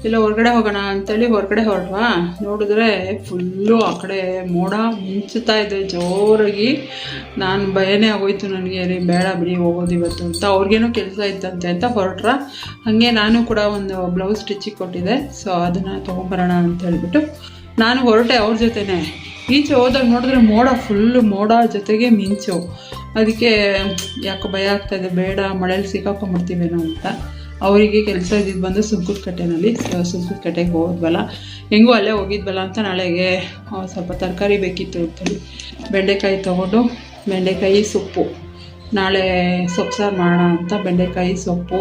ಇಲ್ಲ ಹೊರಗಡೆ ಹೋಗೋಣ ಅಂತೇಳಿ ಹೊರಗಡೆ ಹೊರಡ್ವಾ. ನೋಡಿದ್ರೆ ಫುಲ್ಲು ಆ ಕಡೆ ಮೋಡ ಮಿಂಚುತ್ತಾ ಇದೆ ಜೋರಾಗಿ. ನಾನು ಭಯನೇ ಆಗೋಯ್ತು ನನಗೆ, ರೀ ಬೇಡ ಬಿಡಿ ಹೋಗೋದು ಇವತ್ತು ಅಂತ. ಅವ್ರಿಗೇನೋ ಕೆಲಸ ಇತ್ತಂತೆ ಅಂತ ಹೊರಟ್ರ. ಹಾಗೆ ನಾನು ಕೂಡ ಒಂದು ಬ್ಲೌಸ್ ಸ್ಟಿಚಿಗೆ ಕೊಟ್ಟಿದ್ದೆ, ಸೊ ಅದನ್ನು ತೊಗೊಂಬರೋಣ ಅಂತ ಹೇಳ್ಬಿಟ್ಟು ನಾನು ಹೊರಟೆ ಅವ್ರ ಜೊತೆನೆ. ಈಚೆ ಹೋದಾಗ ನೋಡಿದ್ರೆ ಫುಲ್ಲು ಮೋಡ ಜೊತೆಗೆ ಮಿಂಚು. ಅದಕ್ಕೆ ಯಾಕೋ ಭಯ ಆಗ್ತಾಯಿದೆ, ಬೇಡ ಮಳೇಲಿ ಸಿಕ್ಕಾಕೊಂಡ್ಬಿಡ್ತೀವೇನೋ ಅಂತ. ಅವರಿಗೆ ಕೆಲಸ ಇದ್ದಿದ್ದು ಬಂದು ಸುಂಕದಕಟ್ಟೆನಲ್ಲಿ. ಸುಂಕದಕಟ್ಟೆಗೆ ಹೋದ್ವಲ್ಲ, ಹೆಂಗೂ ಅಲ್ಲೇ ಹೋಗಿದ್ವಲ್ಲ ಅಂತ ನಾಳೆಗೆ ಸ್ವಲ್ಪ ತರಕಾರಿ ಬೇಕಿತ್ತು ಅಂತೇಳಿ ಬೆಂಡೆಕಾಯಿ ತೊಗೊಂಡು, ಬೆಂಡೆಕಾಯಿ ಸೊಪ್ಪು, ನಾಳೆ ಸೊಪ್ಪು ಸಾರು ಮಾಡೋಣ ಅಂತ ಬೆಂಡೆಕಾಯಿ ಸೊಪ್ಪು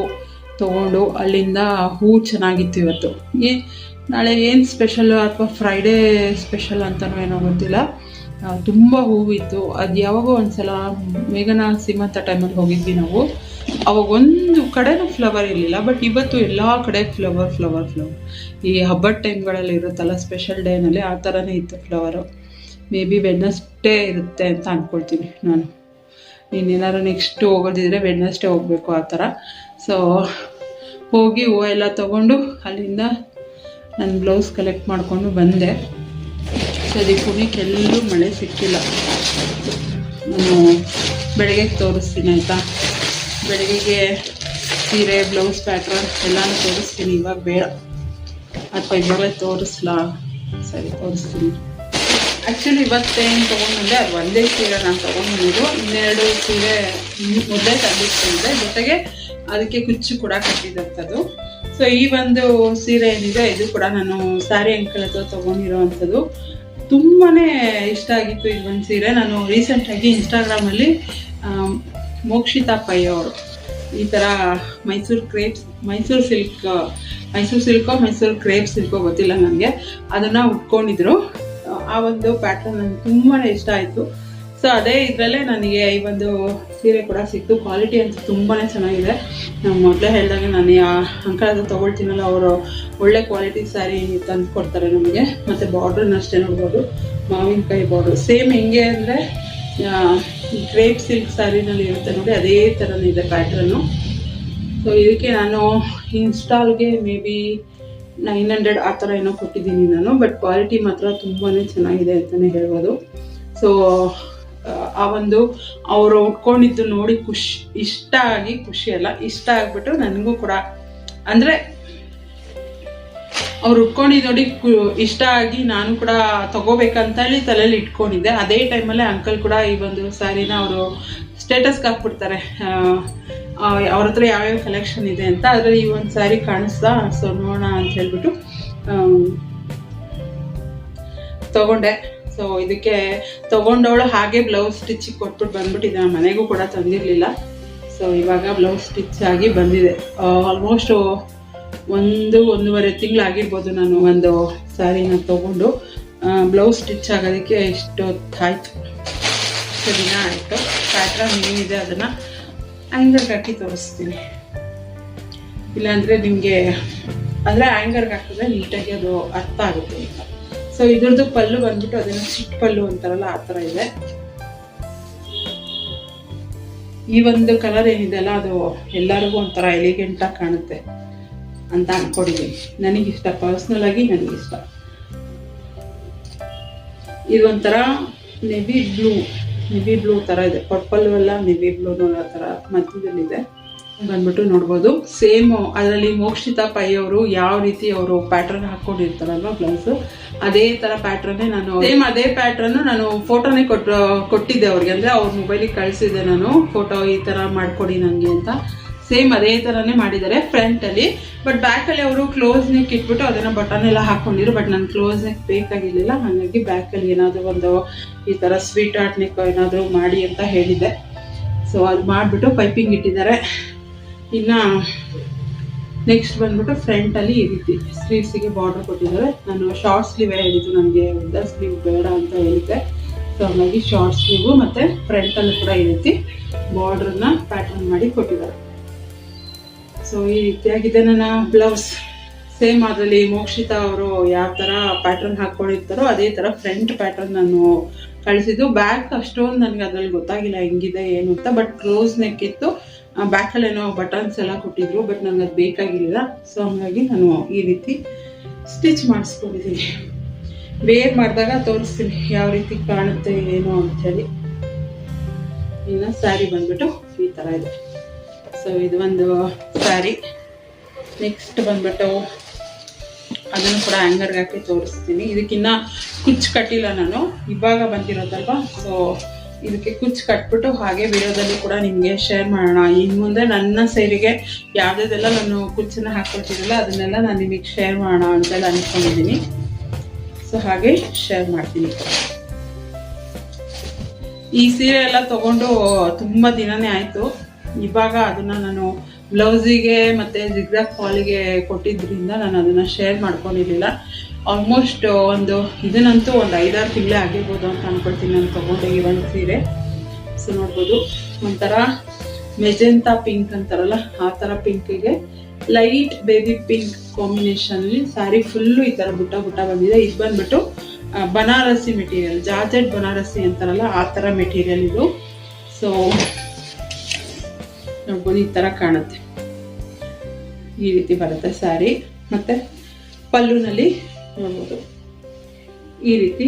ತೊಗೊಂಡು, ಅಲ್ಲಿಂದ ಹೂವು ಚೆನ್ನಾಗಿತ್ತು ಇವತ್ತು. ನಾಳೆ ಏನು ಸ್ಪೆಷಲ್ಲು ಅಥವಾ ಫ್ರೈಡೇ ಸ್ಪೆಷಲ್ ಅಂತನೂ ಏನೋ ಗೊತ್ತಿಲ್ಲ, ತುಂಬ ಹೂವಿತ್ತು. ಅದು ಯಾವಾಗೋ ಒಂದು ಸಲ ಮೇಘನ ಸೀಮಂತ ಟೈಮಲ್ಲಿ ಹೋಗಿದ್ವಿ ನಾವು, ಅವಾಗ ಒಂದು ಕಡೆನೂ ಫ್ಲವರ್ ಇರಲಿಲ್ಲ. ಬಟ್ ಇವತ್ತು ಎಲ್ಲ ಕಡೆ ಫ್ಲವರ್. ಈ ಹಬ್ಬದ ಟೈಮ್ಗಳಲ್ಲಿ ಇರುತ್ತಲ್ಲ, ಸ್ಪೆಷಲ್ ಡೇನಲ್ಲಿ, ಆ ಥರನೇ ಇತ್ತು ಫ್ಲವರು. ಮೇ ಬಿ ವೆಡ್ನೆಸ್ಡೇ ಇರುತ್ತೆ ಅಂತ ಅಂದ್ಕೊಳ್ತೀನಿ ನಾನು. ಇನ್ನೇನಾದ್ರು ನೆಕ್ಸ್ಟ್ ಹೋಗೋದಿದ್ರೆ ವೆಡ್ನೆಸ್ಡೇ ಹೋಗಬೇಕು ಆ ಥರ. ಸೊ ಹೋಗಿ ಹೂವು ಎಲ್ಲ ತೊಗೊಂಡು ಅಲ್ಲಿಂದ ನಾನು ಬ್ಲೌಸ್ ಕಲೆಕ್ಟ್ ಮಾಡಿಕೊಂಡು ಬಂದೆ. ಸರಿ, ಪುಣ್ಯಕ್ಕೆಲ್ಲೂ ಮಳೆ ಸಿಕ್ಕಿಲ್ಲ. ನಾನು ಬೆಳಗ್ಗೆ ತೋರಿಸ್ತೀನಿ ಆಯಿತಾ. ಬೆಳಗ್ಗೆಗೆ ಸೀರೆ, ಬ್ಲೌಸ್ ಪ್ಯಾಟ್ರನ್ ಎಲ್ಲನೂ ತೋರಿಸ್ತೀನಿ. ಇವಾಗ ಬೇಡ, ಅಥವಾ ಇವಾಗಲೇ ತೋರಿಸ್ಲಾ? ಸರಿ, ತೋರಿಸ್ತೀನಿ. ಆ್ಯಕ್ಚುಲಿ ಇವತ್ತೇನು ತೊಗೊಂಡ್ಬಂದೆ, ಅದು ಒಂದೇ ಸೀರೆ ನಾನು ತೊಗೊಂಡ್ಬಂದಿದ್ದು. ಇನ್ನೆರಡು ಸೀರೆ ಮೊದಲೇ ತಂದಿಟ್ಟಿದ್ದೆ, ಜೊತೆಗೆ ಅದಕ್ಕೆ ಕುಚ್ಚು ಕೂಡ ಕಟ್ಟಿದಂಥದ್ದು. ಸೊ ಈ ಒಂದು ಸೀರೆ ಏನಿದೆ, ಇದು ಕೂಡ ನಾನು ಸ್ಯಾರಿ ಅಂಕಲ್ ಹತ್ರ ತೊಗೊಂಡಿರೋ ಅಂಥದ್ದು. ತುಂಬಾ ಇಷ್ಟ ಆಗಿತ್ತು ಈ ಒಂದು ಸೀರೆ. ನಾನು ರೀಸೆಂಟಾಗಿ ಇನ್ಸ್ಟಾಗ್ರಾಮಲ್ಲಿ ಮೋಕ್ಷಿತಾ ಪೈ ಅವರು ಈ ಥರ ಮೈಸೂರು ಕ್ರೇಪ್ ಸಿಲ್ಕೋ ಗೊತ್ತಿಲ್ಲ ನನಗೆ, ಅದನ್ನು ಉಟ್ಕೊಂಡಿದ್ರು. ಆ ಒಂದು ಪ್ಯಾಟರ್ನ್ ನನಗೆ ತುಂಬಾ ಇಷ್ಟ ಆಯಿತು. ಸೊ ಅದೇ ಇದರಲ್ಲೇ ನನಗೆ ಈ ಒಂದು ಸೀರೆ ಕೂಡ ಸಿಕ್ತು. ಕ್ವಾಲಿಟಿ ಅಂತೂ ತುಂಬಾ ಚೆನ್ನಾಗಿದೆ. ನಾವು ಮೊದಲೇ ಹೇಳಿದಾಗ ನಾನು ಆ ಅಂಕಲ್ ಅದು ತೊಗೊಳ್ತೀನಲ್ಲ, ಅವರು ಒಳ್ಳೆ ಕ್ವಾಲಿಟಿ ಸ್ಯಾರಿ ತಂದು ಕೊಡ್ತಾರೆ ನಮಗೆ. ಮತ್ತು ಬಾರ್ಡ್ರನ್ನ ಅಷ್ಟೇ ನೋಡ್ಬೋದು, ಮಾವಿನಕಾಯಿ ಬಾರ್ಡ್ರ್ ಸೇಮ್ ಹೆಂಗೆ ಅಂದರೆ ಕ್ರೇಪ್ ಸಿಲ್ಕ್ ಸ್ಯಾರಿನಲ್ಲಿ ಇರುತ್ತೆ ನೋಡಿ, ಅದೇ ಥರನೇ ಇದೆ ಪ್ಯಾಟ್ರನ್ನು. ಸೊ ಇದಕ್ಕೆ ನಾನು ಇನ್ಸ್ಟಾಲ್ಗೆ ಮೇ ಬಿ 900 ಆ ಥರ ಏನೋ ಕೊಟ್ಟಿದ್ದೀನಿ ನಾನು. ಬಟ್ ಕ್ವಾಲಿಟಿ ಮಾತ್ರ ತುಂಬಾ ಚೆನ್ನಾಗಿದೆ ಅಂತಲೇ ಹೇಳ್ಬೋದು. ಸೊ ಆ ಒಂದು ಅವರು ಉಟ್ಕೊಂಡಿದ್ದು ನೋಡಿ ಇಷ್ಟ ಆಗಿಬಿಟ್ಟು ನನಗೂ ಕೂಡ, ಅಂದರೆ ಅವ್ರು ಉಟ್ಕೊಂಡಿದ್ದು ನೋಡಿ ಇಷ್ಟ ಆಗಿ ನಾನು ಕೂಡ ತಗೋಬೇಕಂತ ಹೇಳಿ ತಲೆಯಲ್ಲಿ ಇಟ್ಕೊಂಡಿದ್ದೆ. ಅದೇ ಟೈಮಲ್ಲೇ ಅಂಕಲ್ ಕೂಡ ಈ ಒಂದು ಸ್ಯಾರಿನ ಅವರು ಸ್ಟೇಟಸ್ಗೆ ಹಾಕ್ಬಿಡ್ತಾರೆ, ಅವ್ರ ಹತ್ರ ಯಾವ್ಯಾವ ಕಲೆಕ್ಷನ್ ಇದೆ ಅಂತ. ಅದರಲ್ಲಿ ಈ ಒಂದು ಸ್ಯಾರಿ ಕಾಣಿಸ್ತಾ, ಸೊ ನೋಡೋಣ ಅಂತ ಹೇಳ್ಬಿಟ್ಟು ತಗೊಂಡೆ. ಸೊ ಇದಕ್ಕೆ ತಗೊಂಡವಳು ಹಾಗೆ ಬ್ಲೌಸ್ ಸ್ಟಿಚಿಗೆ ಕೊಟ್ಬಿಟ್ಟು ಬಂದ್ಬಿಟ್ಟಿದ್ದೆ. ನಾನು ಮನೆಗೂ ಕೂಡ ತಂದಿರಲಿಲ್ಲ. ಸೊ ಇವಾಗ ಬ್ಲೌಸ್ ಸ್ಟಿಚ್ ಆಗಿ ಬಂದಿದೆ. ಆಲ್ಮೋಸ್ಟ್ 1-1.5 ತಿಂಗಳಾಗಿರ್ಬೋದು ನಾನು ಒಂದು ಸ್ಯಾರಿನ ತೊಗೊಂಡು. ಬ್ಲೌಸ್ ಸ್ಟಿಚ್ ಆಗೋದಕ್ಕೆ ಇಷ್ಟೊತ್ತಾಯಿತು, ದಿನ ಆಯಿತು. ಪ್ಯಾಟ್ರನ್ ಏನಿದೆ ಅದನ್ನು ಆ್ಯಂಗರ್ಗೆ ಹಾಕಿ ತೋರಿಸ್ತೀನಿ. ಇಲ್ಲಾಂದರೆ ನಿಮಗೆ ಅಂದರೆ ಆ್ಯಂಗರ್ಗೆ ಹಾಕಿದ್ರೆ ನೀಟಾಗಿ ಅದು ಅರ್ಥ ಆಗುತ್ತೆ. ಸೊ ಇದ್ರದ್ದು ಪಲ್ಲು ಬಂದ್ಬಿಟ್ಟು ಅದನ್ನು ಚಿಟ್ ಪಲ್ಲು ಅಂತಾರಲ್ಲ, ಆ ಥರ ಇದೆ. ಈ ಒಂದು ಕಲರ್ ಏನಿದೆ ಅಲ್ಲ, ಅದು ಎಲ್ಲರಿಗೂ ಒಂಥರ ಎಲಿಗೆಂಟಾಗಿ ಕಾಣುತ್ತೆ ಅಂತ ಅಂದ್ಕೊಂಡಿದ್ದೀನಿ. ನನಗಿಷ್ಟ, ಪರ್ಸ್ನಲ್ ಆಗಿ ನನಗಿಷ್ಟ. ಇದೊಂಥರ ನೆವಿ ಬ್ಲೂ ಥರ ಇದೆ. ಪರ್ಪಲ್ಲು ಎಲ್ಲ ನೆವಿ ಬ್ಲೂನು ಆ ಥರ ಮಧ್ಯದಲ್ಲಿದೆ ಬಂದ್ಬಿಟ್ಟು ನೋಡ್ಬೋದು. ಸೇಮ್ ಅದರಲ್ಲಿ ಮೋಕ್ಷಿತಾ ಪೈ ಅವರು ಯಾವ ರೀತಿ ಅವರು ಪ್ಯಾಟ್ರನ್ ಹಾಕ್ಕೊಂಡಿರ್ತಾರಲ್ವ ಬ್ಲೌಸು, ಅದೇ ಥರ ಪ್ಯಾಟ್ರನ್ನೇ ಅದೇ ಪ್ಯಾಟ್ರನ್ನು ನಾನು ಫೋಟೋನೇ ಕೊಟ್ಟಿದ್ದೆ ಅವ್ರಿಗೆ. ಅಂದರೆ ಅವ್ರ ಮೊಬೈಲಿಗೆ ಕಳಿಸಿದ್ದೆ ನಾನು ಫೋಟೋ, ಈ ಥರ ಮಾಡಿಕೊಡಿ ನನಗೆ ಅಂತ. ಸೇಮ್ ಅದೇ ಥರನೇ ಮಾಡಿದ್ದಾರೆ ಫ್ರಂಟಲ್ಲಿ. ಬಟ್ ಬ್ಯಾಕಲ್ಲಿ ಅವರು ಕ್ಲೋಸ್ ನೆಕ್ ಇಟ್ಬಿಟ್ಟು ಅದನ್ನು ಬಟನ್ ಎಲ್ಲ ಹಾಕ್ಕೊಂಡಿದ್ರು. ಬಟ್ ನಾನು ಕ್ಲೋಸ್ ನೆಕ್ ಬೇಕಾಗಿರಲಿಲ್ಲ, ಹಾಗಾಗಿ ಬ್ಯಾಕಲ್ಲಿ ಏನಾದರೂ ಒಂದು ಈ ಥರ ಸ್ವೀಟ್ ಆರ್ಟ್ ನೆಕ್ ಏನಾದರೂ ಮಾಡಿ ಅಂತ ಹೇಳಿದ್ದೆ. ಸೊ ಅದು ಮಾಡಿಬಿಟ್ಟು ಪೈಪಿಂಗ್ ಇಟ್ಟಿದ್ದಾರೆ. ಇನ್ನು ನೆಕ್ಸ್ಟ್ ಬಂದ್ಬಿಟ್ಟು ಫ್ರಂಟಲ್ಲಿ ಈ ರೀತಿ ಸ್ಲೀವ್ಸಿಗೆ ಬಾರ್ಡರ್ ಕೊಟ್ಟಿದ್ದಾರೆ. ನಾನು ಶಾರ್ಟ್ ಸ್ಲೀವ್ ಹೇಳಿದ್ದು, ನನಗೆ ಉದ್ದ ಸ್ಲೀವ್ ಬೇಡ ಅಂತ ಹೇಳಿದ್ದೆ. ಸೊ ಹಾಗಾಗಿ ಶಾರ್ಟ್ ಸ್ಲೀವು ಮತ್ತು ಫ್ರಂಟಲ್ಲೂ ಕೂಡ ಈ ರೀತಿ ಬಾರ್ಡ್ರನ್ನ ಪ್ಯಾಟರ್ನ್ ಮಾಡಿ ಕೊಟ್ಟಿದ್ದಾರೆ. ಸೊ ಈ ರೀತಿಯಾಗಿದೆ ನನ್ನ ಬ್ಲೌಸ್. ಸೇಮ್ ಅದರಲ್ಲಿ ಮೋಕ್ಷಿತಾ ಅವರು ಯಾವ ಥರ ಪ್ಯಾಟರ್ನ್ ಹಾಕ್ಕೊಂಡಿರ್ತಾರೋ ಅದೇ ಥರ ಫ್ರಂಟ್ ಪ್ಯಾಟರ್ನ್ ನಾನು ಕಳಿಸಿದ್ದು. ಬ್ಯಾಕ್ ಅಷ್ಟೊಂದು ನನಗೆ ಅದರಲ್ಲಿ ಗೊತ್ತಾಗಿಲ್ಲ ಹೆಂಗಿದೆ ಏನು ಅಂತ. ಬಟ್ ಕ್ಲೋಸ್ ನೆಕ್ ಇತ್ತು, ಬ್ಯಾಕಲ್ಲೇನೋ ಬಟನ್ಸ್ ಎಲ್ಲ ಕೊಟ್ಟಿದ್ರು, ಬಟ್ ನನಗೆ ಅದು ಬೇಕಾಗಿರಲಿಲ್ಲ. ಸೊ ಹಂಗಾಗಿ ನಾನು ಈ ರೀತಿ ಸ್ಟಿಚ್ ಮಾಡಿಸ್ಕೊಂಡಿದ್ದೀನಿ. ವೇರ್ ಮಾಡಿದಾಗ ತೋರಿಸ್ತೀನಿ ಯಾವ ರೀತಿ ಕಾಣುತ್ತೆ ಏನು ಅಂಥೇಳಿ. ಇನ್ನು ಸ್ಯಾರಿ ಬಂದ್ಬಿಟ್ಟು ಈ ಥರ ಇದೆ. ಸೊ ಇದು ಒಂದು ಸ್ಯಾರಿ. ನೆಕ್ಸ್ಟ್ ಬಂದ್ಬಿಟ್ಟು ಅದನ್ನು ಕೂಡ ಹ್ಯಾಂಗರ್ಗೆ ಹಾಕಿ ತೋರಿಸ್ತೀನಿ. ಇದಕ್ಕಿನ್ನ ಕುಚ್ಚು ಕಟ್ಟಿಲ್ಲ ನಾನು, ಇವಾಗ ಬಂದಿರೋದಲ್ವ. ಸೊ ಇದಕ್ಕೆ ಕುಚ್ಚು ಕಟ್ಬಿಟ್ಟು ಹಾಗೆ ವಿಡಿಯೋದಲ್ಲಿ ಕೂಡ ನಿಮಗೆ ಶೇರ್ ಮಾಡೋಣ. ಇನ್ನು ಮುಂದೆ ನನ್ನ ಸೈಡಿಗೆ ಯಾವುದೆಲ್ಲ ನಾನು ಕುಚ್ಚನ್ನು ಹಾಕ್ಕೊಳ್ತಿರಲ್ಲ ಅದನ್ನೆಲ್ಲ ನಾನು ನಿಮಗೆ ಶೇರ್ ಮಾಡೋಣ ಅಂತೆಲ್ಲ ಅಂದ್ಕೊಂಡಿದ್ದೀನಿ. ಸೊ ಹಾಗೆ ಶೇರ್ ಮಾಡ್ತೀನಿ. ಈ ಸೀರೆ ಎಲ್ಲ ತಗೊಂಡು ತುಂಬ ದಿನನೇ ಆಯಿತು. ಇವಾಗ ಅದನ್ನು ನಾನು ಬ್ಲೌಸಿಗೆ ಮತ್ತು ಜಿಗ್ಜಾಗ್ ಫಾಲಿಗೆ ಕೊಟ್ಟಿದ್ದರಿಂದ ನಾನು ಅದನ್ನು ಶೇರ್ ಮಾಡ್ಕೊಂಡಿರಲಿಲ್ಲ. ಆಲ್ಮೋಸ್ಟ್ ಇದನ್ನಂತೂ ಒಂದು 5-6 ತಿಂಗಳೇ ಆಗಿರ್ಬೋದು ಅಂತ ಅಂದ್ಕೊಳ್ತೀನಿ ನಾನು ತೊಗೊಂಡೆ ಈ ಒಂದು ಸೀರೆ. ಸೊ ನೋಡ್ಬೋದು, ಒಂಥರ ಮೆಜೆಂಟಾ ಪಿಂಕ್ ಅಂತಾರಲ್ಲ ಆ ಥರ ಪಿಂಕಿಗೆ ಲೈಟ್ ಬೇಬಿ ಪಿಂಕ್ ಕಾಂಬಿನೇಷನಲ್ಲಿ ಸ್ಯಾರಿ ಫುಲ್ಲು ಈ ಥರ ಬುಟ್ಟ ಬುಟ್ಟ ಬಂದಿದೆ. ಇದು ಬಂದ್ಬಿಟ್ಟು ಬನಾರಸಿ ಮೆಟೀರಿಯಲ್, ಜಾರ್ಜೆಟ್ ಬನಾರಸಿ ಅಂತಾರಲ್ಲ ಆ ಥರ ಮೆಟೀರಿಯಲ್ ಇದು. ಸೊ ನೋಡ್ಬೋದು, ಈ ಥರ ಕಾಣುತ್ತೆ. ಈ ರೀತಿ ಬರುತ್ತೆ ಸ್ಯಾರಿ. ಮತ್ತು ಪಲ್ಲುನಲ್ಲಿ ನೋಡ್ಬೋದು ಈ ರೀತಿ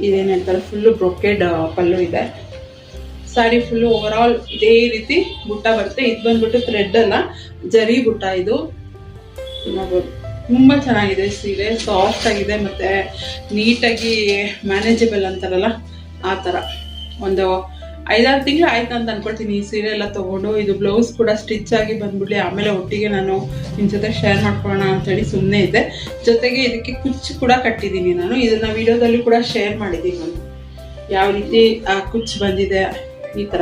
ಇದೇನು ಹೇಳ್ತಾರೆ, ಫುಲ್ಲು ಬ್ರೊಕೆಡ್ ಪಲ್ಲು ಇದೆ. ಸ್ಯಾರಿ ಫುಲ್ಲು ಓವರ್ ಆಲ್ ಇದೇ ರೀತಿ ಬುಟ್ಟ ಬರುತ್ತೆ. ಇದು ಬಂದ್ಬಿಟ್ಟು ಥ್ರೆಡ್ ಅಲ್ಲ, ಜರಿ ಬುಟ್ಟ ಇದು. ನೋಡ್ಬೋದು, ತುಂಬ ಚೆನ್ನಾಗಿದೆ ಸೀರೆ, ಸಾಫ್ಟ್ ಆಗಿದೆ ಮತ್ತು ನೀಟಾಗಿ ಮ್ಯಾನೇಜಬಲ್ ಅಂತಾರಲ್ಲ ಆ ಥರ. ಒಂದು 5-6 ತಿಂಗಳು ಆಯ್ತು ಅಂತ ಅನ್ಕೊಳ್ತೀನಿ ಈ ಸೀರೆ ಎಲ್ಲ ತೊಗೊಂಡು. ಇದು ಬ್ಲೌಸ್ ಕೂಡ ಸ್ಟಿಚ್ ಆಗಿ ಬಂದ್ಬಿಡ್ಲಿ, ಆಮೇಲೆ ಒಟ್ಟಿಗೆ ನಾನು ನಿಮ್ಮ ಜೊತೆ ಶೇರ್ ಮಾಡ್ಕೊಳ್ಳೋಣ ಅಂತೇಳಿ ಸುಮ್ಮನೆ ಇದೆ. ಜೊತೆಗೆ ಇದಕ್ಕೆ ಕುಚ್ಚು ಕೂಡ ಕಟ್ಟಿದ್ದೀನಿ ನಾನು. ಇದನ್ನು ವಿಡಿಯೋದಲ್ಲಿ ಕೂಡ ಶೇರ್ ಮಾಡಿದ್ದೀನಿ ನಾನು, ಯಾವ ರೀತಿ ಕುಚ್ಚು ಬಂದಿದೆ. ಈ ಥರ